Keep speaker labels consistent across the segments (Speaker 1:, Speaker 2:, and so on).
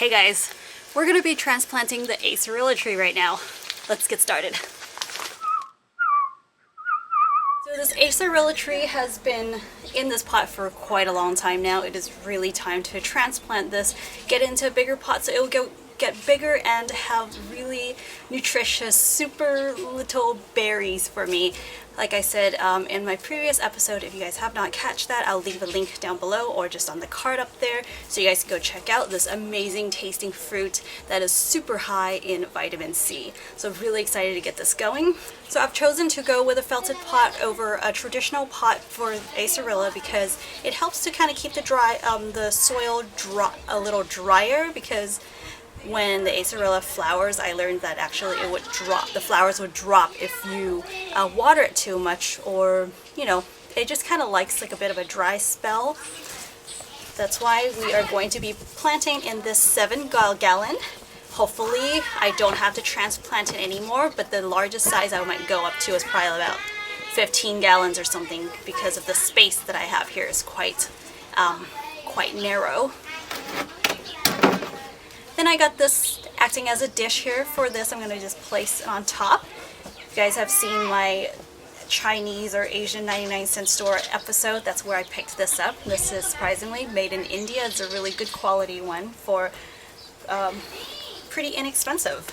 Speaker 1: Hey guys, we're going to be transplanting the Acerola tree right now. Let's get started. So this Acerola tree has been in this pot for quite a long time now. It is really time to transplant this, get into a bigger pot so it will get bigger and have really nutritious, super little berries for me. Like I said in my previous episode, if you guys have not catched that, I'll leave a link down below or just on the card up there so you guys can go check out this amazing tasting fruit that is super high in vitamin C. So really excited to get this going. So I've chosen to go with a felted pot over a traditional pot for Acerola because it helps to kind of keep the soil a little drier, because when the Acerola flowers, I learned that actually it would drop. The flowers would drop if you water it too much, or it just kind of likes like a bit of a dry spell. That's why we are going to be planting in this 7-gallon. Hopefully I don't have to transplant it anymore, but the largest size I might go up to is probably about 15 gallons or something, because of the space that I have here is quite narrow. Then I got this acting as a dish here for this. I'm going to just place it on top. If you guys have seen my Chinese or Asian 99-cent store episode, that's where I picked this up. This is surprisingly made in India. It's a really good quality one for pretty inexpensive.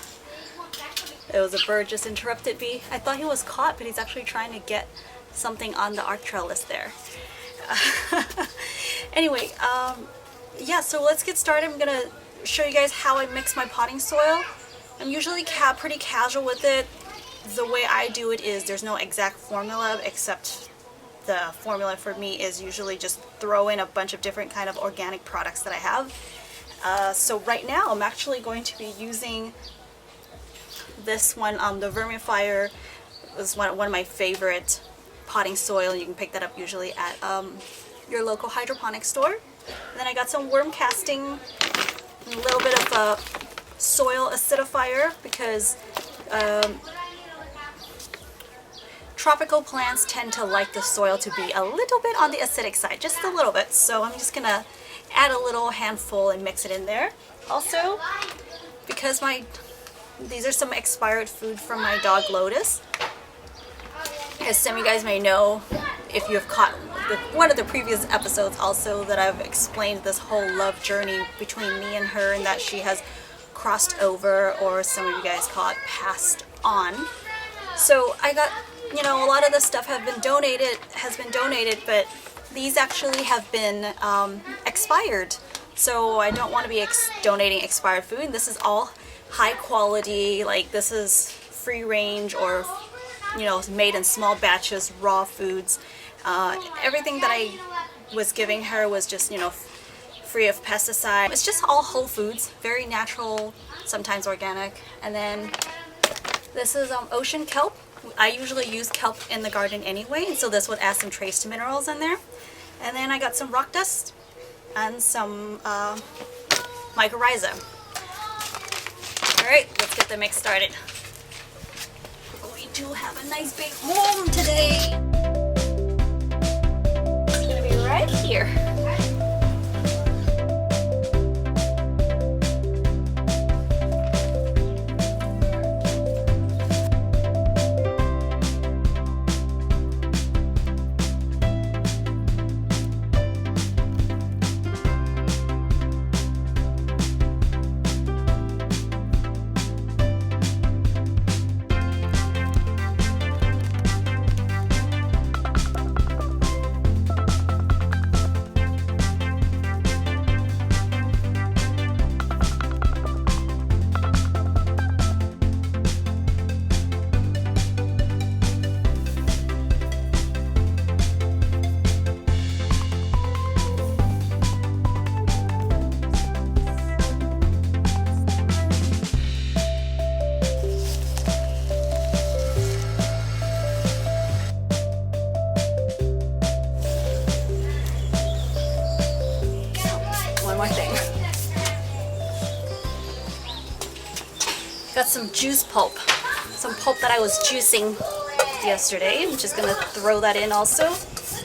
Speaker 1: It was a bird just interrupted me. I thought he was caught, but he's actually trying to get something on the ARC trail list there. Anyway, yeah, so let's get started. I'm going to show you guys how I mix my potting soil. I'm usually pretty casual with it. The way I do it is there's no exact formula, except the formula for me is usually just throw in a bunch of different kind of organic products that I have. So right now I'm actually going to be using this one, the Vermifier. Was one of my favorite potting soil. You can pick that up usually at your local hydroponic store. And then I got some worm casting, a little bit of soil acidifier, because tropical plants tend to like the soil to be a little bit on the acidic side, just a little bit. So I'm just gonna add a little handful and mix it in there. Also, because these are some expired food from my dog Lotus. As some of you guys may know, if you have caught one of the previous episodes also, that I've explained this whole love journey between me and her, and that she has crossed over, or some of you guys call it passed on. So I got, a lot of the stuff has been donated, but these actually have been expired. So I don't want to be donating expired food. This is all high quality, like this is free range, or made in small batches, raw foods. Everything that I was giving her was just, free of pesticide. It's just all whole foods, very natural, sometimes organic. And then this is ocean kelp. I usually use kelp in the garden anyway, so this would add some trace minerals in there. And then I got some rock dust and some mycorrhiza. Alright, let's get the mix started. We're going to have a nice big home today. Right here. Got some juice pulp, some pulp that I was juicing yesterday. I'm just gonna throw that in also.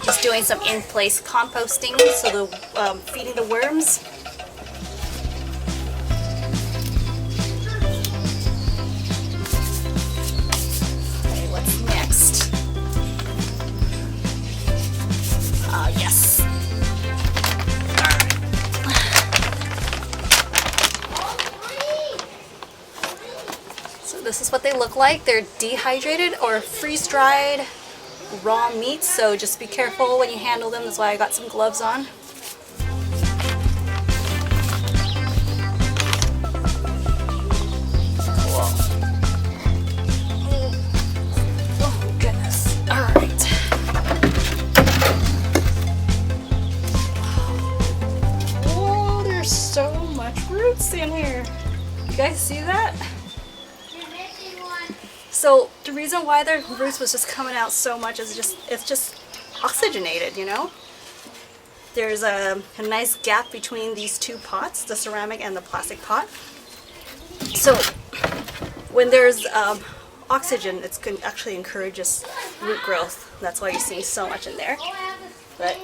Speaker 1: Just doing some in-place composting, so the feeding the worms. this is what they look like. They're dehydrated or freeze-dried raw meats, so just be careful when you handle them. That's why I got some gloves on. Cool. Oh goodness. All right. Oh, there's so much roots in here. You guys see that? So the reason why the roots was just coming out so much is it's just oxygenated, you know? There's a nice gap between these two pots, the ceramic and the plastic pot. So when there's oxygen, it actually encourages root growth. That's why you're seeing so much in there. But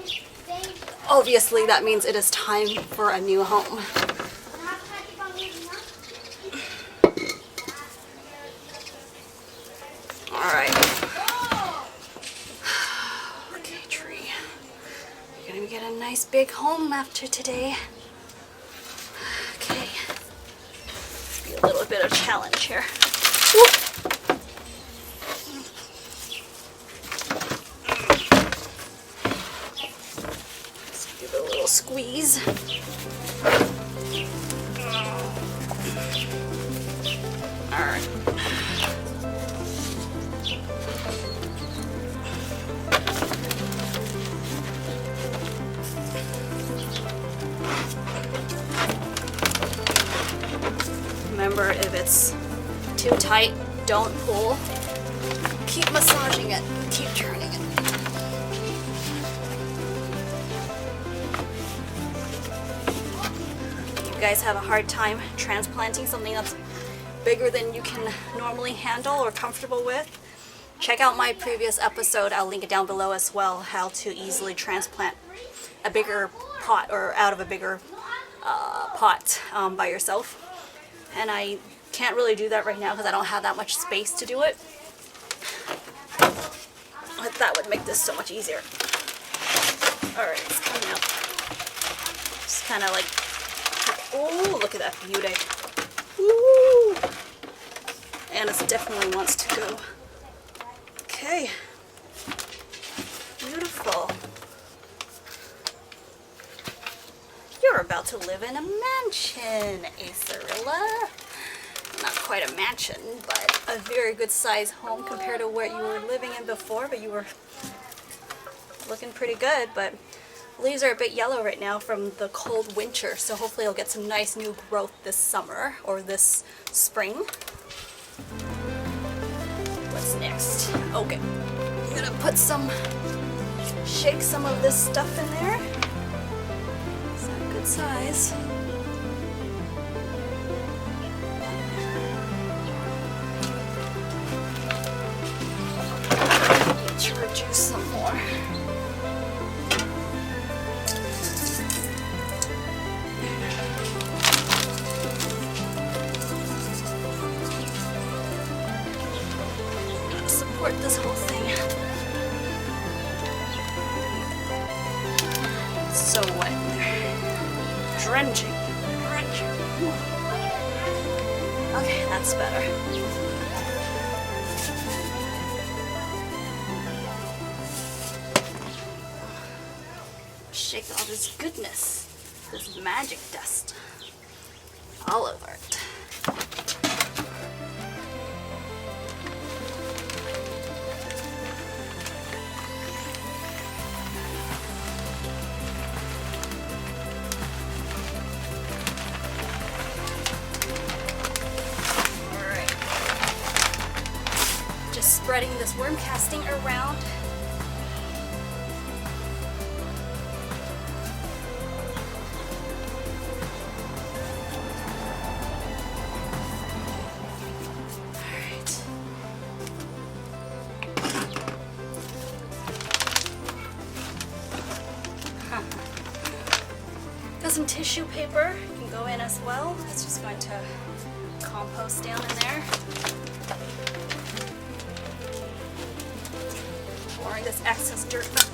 Speaker 1: obviously that means it is time for a new home. Alright. Okay, tree. You're gonna get a nice big home after today. Okay. Be a little bit of challenge here. Whoop. Let's give it a little squeeze. Alright. Remember, if it's too tight, don't pull. Keep massaging it. Keep turning it. You guys have a hard time transplanting something that's bigger than you can normally handle or comfortable with? Check out my previous episode. I'll link it down below as well. How to easily transplant a bigger pot or out of a bigger pot by yourself. And I can't really do that right now because I don't have that much space to do it. But that would make this so much easier. Alright, it's coming out. Just kind of like, oh, look at that beauty. Woo! Annis definitely wants to go. Okay. Beautiful. You're about to live in a mansion, Acerola. Not quite a mansion, but a very good size home compared to where you were living in before, but you were looking pretty good. But leaves are a bit yellow right now from the cold winter, so hopefully you'll get some nice new growth this summer or this spring. What's next? Okay, I'm gonna shake some of this stuff in there. Good size. Need to reduce some more. Gotta support this whole thing. It's so wet in there. Drenching. Okay, that's better. Shake all this goodness, this magic dust, all over it. Spreading this worm casting around. Alright. Got some tissue paper. You can go in as well. It's just going to compost down in there. Pouring this excess dirt back.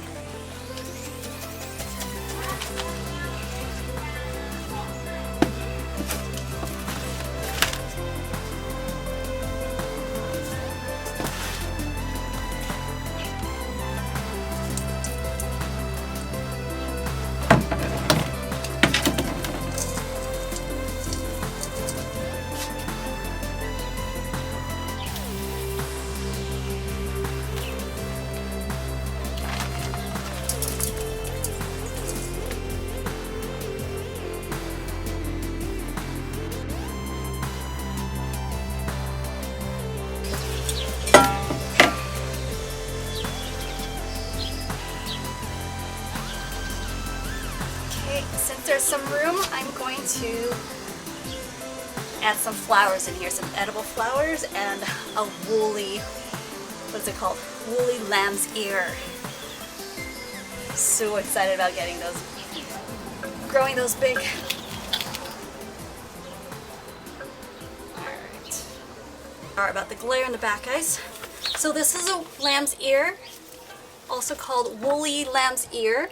Speaker 1: some room, I'm going to add some flowers in here, some edible flowers and a woolly, what is it called? Woolly lamb's ear. So excited about getting those, growing those big. Alright. Sorry about the glare in the back, guys. So this is a lamb's ear, also called woolly lamb's ear.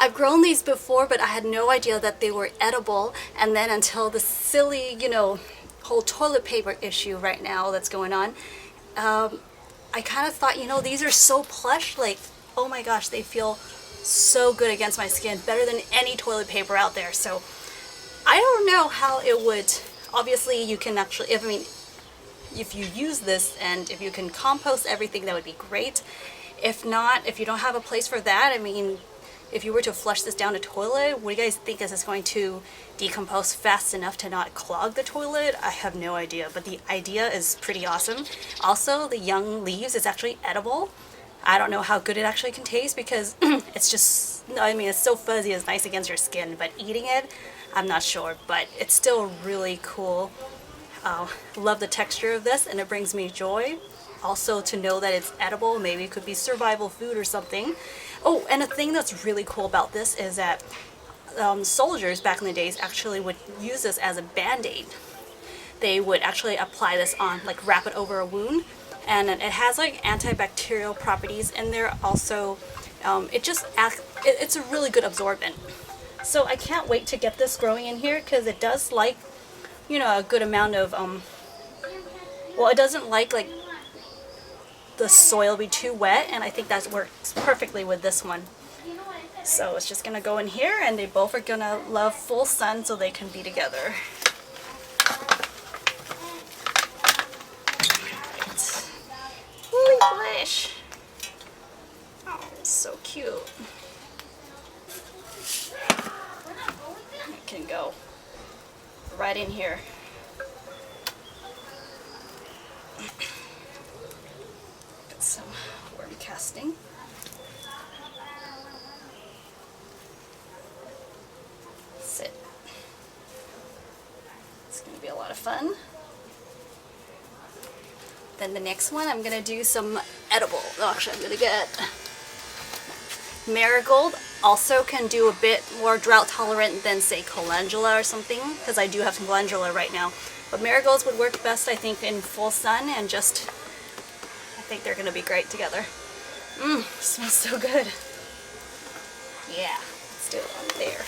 Speaker 1: I've grown these before, but I had no idea that they were edible, and then until the silly, you know, whole toilet paper issue right now that's going on, I kind of thought, you know, these are so plush, like, oh my gosh, they feel so good against my skin, better than any toilet paper out there. So I don't know how it would, obviously you can actually, if you use this and if you can compost everything, that would be great. If not, if you don't have a place for that, I mean, if you were to flush this down the toilet, what do you guys think? Is this going to decompose fast enough to not clog the toilet? I have no idea, but the idea is pretty awesome. Also, the young leaves is actually edible. I don't know how good it actually can taste because it's just, I mean, it's so fuzzy, it's nice against your skin, but eating it, I'm not sure, but it's still really cool. Love the texture of this, and it brings me joy. Also, to know that it's edible, maybe it could be survival food or something. Oh, and a thing that's really cool about this is that soldiers back in the days actually would use this as a band-aid. They would actually apply this on, like wrap it over a wound, and it has like antibacterial properties in there. Also, it's a really good absorbent. So I can't wait to get this growing in here because it does like, you know, a good amount of well, it doesn't like the soil be too wet, and I think that works perfectly with this one. So it's just gonna go in here, and they both are gonna love full sun so they can be together. Holy flesh! Oh, so cute. It can go right in here. Some worm casting. Sit. It's going to be a lot of fun. Then the next one, I'm going to do some edible. Oh, actually, I'm going to get marigold. Also can do a bit more drought tolerant than, say, calendula or something, because I do have some calendula right now. But marigolds would work best, I think, in full sun, and just I think they're going to be great together. Smells so good. Yeah, let's do it on there.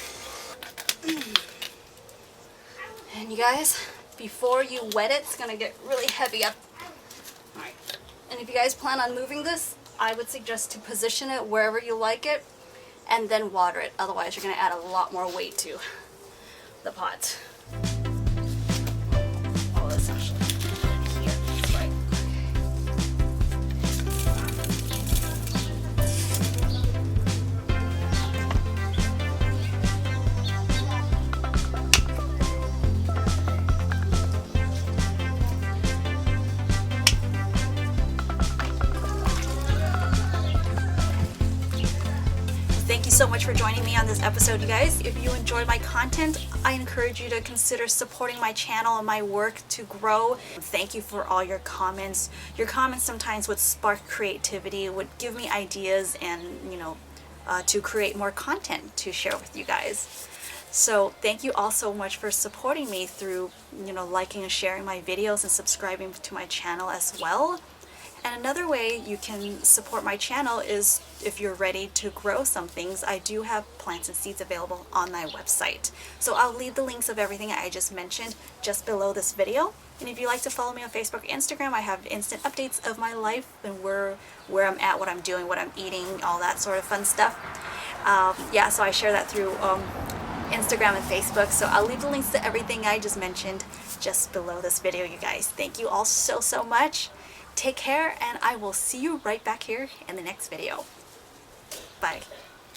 Speaker 1: And you guys, before you wet it, it's going to get really heavy up. Alright, and if you guys plan on moving this, I would suggest to position it wherever you like it and then water it. Otherwise, you're going to add a lot more weight to the pot. Oh, that's actually here. That's right. Thank you so much for joining me on this episode, you guys. If you enjoyed my content, I encourage you to consider supporting my channel and my work to grow. Thank you for all your comments. Your comments sometimes would spark creativity, would give me ideas, and to create more content to share with you guys. So thank you all so much for supporting me through liking and sharing my videos and subscribing to my channel as well. And another way you can support my channel is if you're ready to grow some things. I do have plants and seeds available on my website. So I'll leave the links of everything I just mentioned just below this video. And if you'd like to follow me on Facebook or Instagram, I have instant updates of my life and where I'm at, what I'm doing, what I'm eating, all that sort of fun stuff. Yeah, so I share that through Instagram and Facebook. So I'll leave the links to everything I just mentioned just below this video, you guys. Thank you all so much. Take care, and I will see you right back here in the next video. Bye.